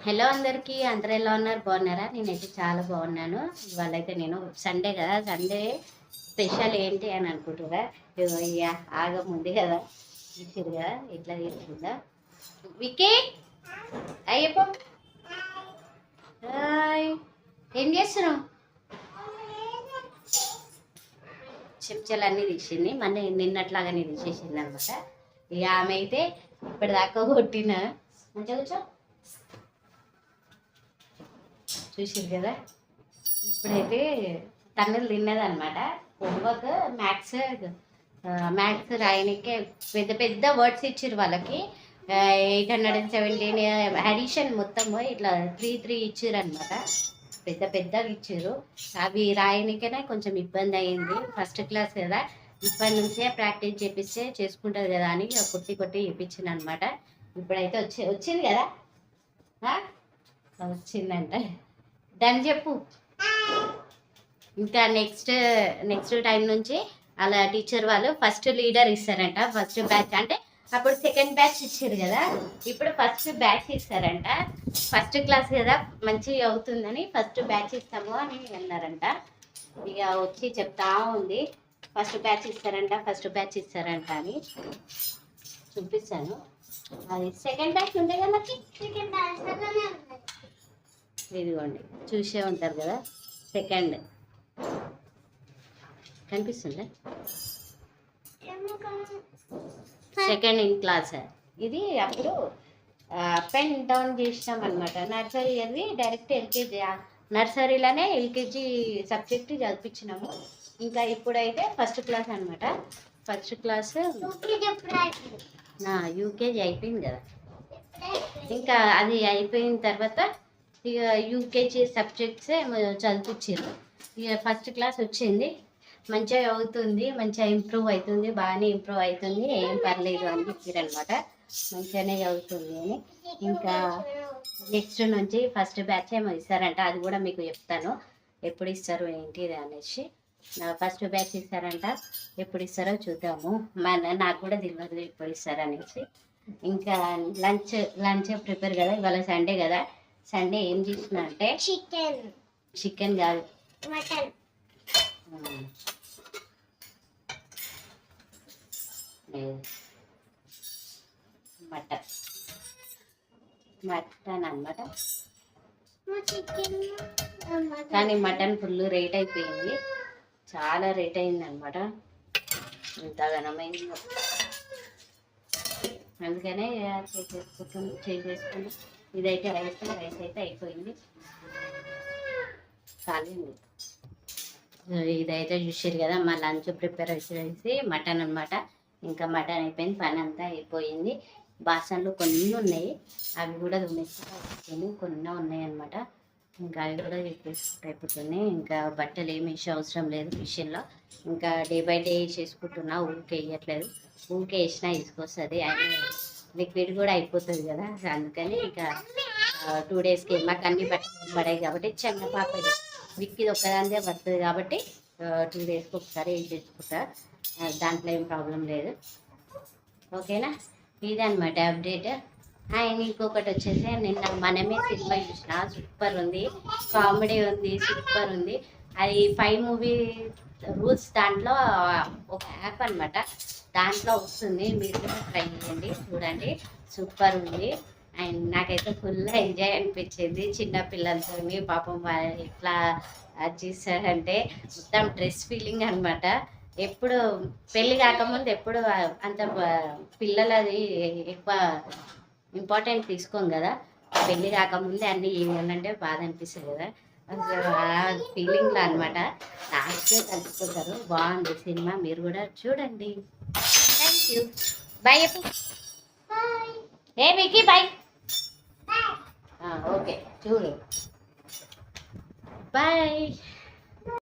Hello అందరికీ, అందరూ ఎలా ఉన్నారు? బాగున్నారా? నేనైతే చాలా బాగున్నాను. ఇవాళ అయితే నేను సండే కదా, సండే స్పెషల్ ఏంటి అని అనుకుంటున్నా. ఇక ఆగముంది కదా, ఇచ్చారు కదా, ఇట్లా తీసుకుందా వికీ అయ్యప్ప. హాయ్, ఏం చేస్తున్నావు? చెంచాలన్నీ తీసింది, మళ్ళీ నిన్నట్లాగానే తీసేసింది అనమాట. ఇక ఆమె అయితే ఇప్పటిదాకా కొట్టిన మంచిగా కూర్చో చూసారు కదా. ఇప్పుడైతే తన్నులు తిన్నదనమాట. హోంవర్క్ మ్యాథ్స్ మ్యాథ్స్ రాయనికే పెద్ద పెద్ద వర్డ్స్ ఇచ్చారు వాళ్ళకి. 817 అడిషన్ మొత్తము ఇట్లా 3 ఇచ్చారు అనమాట. పెద్ద పెద్దగా ఇచ్చారు. అవి రాయనికనే కొంచెం ఇబ్బంది అయింది. ఫస్ట్ క్లాస్ కదా, ఇప్పటి నుంచే ప్రాక్టీస్ చేపిస్తే చేసుకుంటుంది కదా అని కొట్టి కొట్టి చెప్పించింది అనమాట. ఇప్పుడైతే వచ్చింది కదా, వచ్చిందంట. దాన్ని చెప్పు. ఇంకా నెక్స్ట్ టైం నుంచి అలా టీచర్ వాళ్ళు ఫస్ట్ లీడర్ ఇస్తారంట. ఫస్ట్ బ్యాచ్ అంటే అప్పుడు సెకండ్ బ్యాచ్ ఇచ్చారు కదా, ఇప్పుడు ఫస్ట్ బ్యాచ్ ఇస్తారంట. ఫస్ట్ క్లాస్ కదా, మంచిగా అవుతుందని ఫస్ట్ బ్యాచ్ ఇస్తాము అని అన్నారంట. ఇక వచ్చి చెప్తా ఉంది, ఫస్ట్ బ్యాచ్ ఇస్తారంట అని చూపిస్తాను. అది సెకండ్ బ్యాచ్ ఉండే కదా, ఇదిగోండి చూసే ఉంటారు కదా, సెకండ్ కనిపిస్తుందా, సెకండ్ ఇన్ క్లాస్. ఇది అప్పుడు అప్ అండ్ డౌన్ చేసినాం అనమాట. నర్సరీ అది డైరెక్ట్ ఎల్కేజీ, నర్సరీలోనే ఎల్కేజీ సబ్జెక్ట్ చదివించినాము. ఇంకా ఇప్పుడైతే ఫస్ట్ క్లాస్ అనమాట. ఫస్ట్ క్లాస్ యూకేజీ అయిపోయింది కదా. ఇంకా అది అయిపోయిన తర్వాత ఇక యూకేజీ సబ్జెక్ట్సే చదివించారు. ఇక ఫస్ట్ క్లాస్ వచ్చింది, మంచిగా అవుతుంది, మంచిగా ఇంప్రూవ్ అవుతుంది, బాగానే ఇంప్రూవ్ అవుతుంది, ఏం పర్లేదు అని చెప్పారు అనమాట. మంచిగానే చదువుతుంది అని. ఇంకా నెక్స్ట్ నుంచి ఫస్ట్ బ్యాచ్ ఏమో ఇస్తారంట, అది కూడా మీకు చెప్తాను ఎప్పుడు ఇస్తారు ఏంటి అనేసి. ఫస్ట్ బ్యాచ్ ఇస్తారంట, ఎప్పుడు ఇస్తారో చూద్దాము. నాకు కూడా తెలియదు ఎప్పుడు ఇస్తారనేసి. ఇంకా లంచ్ ప్రిపేర్ కదా, ఇవాళ సండే కదా. సండే ఏం చేసిన అంటే చికెన్ కాదు, మటన్ అన్నమాట. కానీ మటన్ ఫుల్ రేట్ అయిపోయింది, చాలా రేట్ అయింది అనమాట. ఇంత ఘనమైంది, అందుకనే చేసేసుకుని ఇదైతే రైస్ అయితే అయిపోయింది, ఖాళీ. ఇదైతే చూసారు కదా, మా లంచ్ ప్రిపేర్ చేసి మటన్ అనమాట. ఇంకా మటన్ అయిపోయింది, పని అంతా అయిపోయింది. బాసనలు కొన్ని ఉన్నాయి, అవి కూడా దుమ్మేసుకుంటూ కొన్ని ఉన్నాయి అనమాట. ఇంకా అవి కూడా అయిపోతున్నాయి. ఇంకా బట్టలు ఏమి వేసే అవసరం లేదు మిషన్లో. ఇంకా డే బై డే చేసుకుంటున్నా, ఊరికే వేయట్లేదు. ఊరికే వేసినా తీసుకొస్తుంది, లిక్విడ్ కూడా అయిపోతుంది కదా. అందుకని ఇంకా 2 డేస్కి మాకు అన్ని బట్టలు పడాయి కాబట్టి, చిన్న పాప విక్కిది ఒక్కదానిదే పడుతుంది కాబట్టి 2 డేస్కి ఒకసారి వేసేసుకుంటా, దాంట్లో ఏం ప్రాబ్లం లేదు. ఓకేనా, ఇదనమాట అప్డేట్. అండ్ ఇంకొకటి వచ్చేసి, నిన్న మనమే సినిమా చూసిన, సూపర్ ఉంది, కామెడీ ఉంది, సూపర్ ఉంది. అది 5 మూవీ రూల్స్ దాంట్లో ఒక యాప్ అనమాట, దాంట్లో వస్తుంది. మీరు కూడా ట్రై చేయండి, చూడండి, సూపర్ ఉంది. అండ్ నాకైతే ఫుల్ ఎంజాయ్ అనిపించింది. చిన్న పిల్లలతో పాపం ఎట్లా చేస్తారంటే మొత్తం డ్రెస్ ఫీలింగ్ అనమాట. ఎప్పుడు పెళ్ళి కాకముందు ఎప్పుడు అంత పిల్లలది ఎక్కువ ఇంపార్టెంట్ తీసుకోం కదా. పెళ్ళి కాకముందే అన్నీ ఏమనంటే బాధ అనిపిస్తుంది కదా, ఆ ఫీలింగ్లో అనమాట. లాస్ట్గా కలిసిపోతారు. బాగుంది సినిమా, మీరు కూడా చూడండి. Thank you. బాయ్ చెప్పు. ఏ వికీ బాయ్. ఓకే చూడు, బాయ్.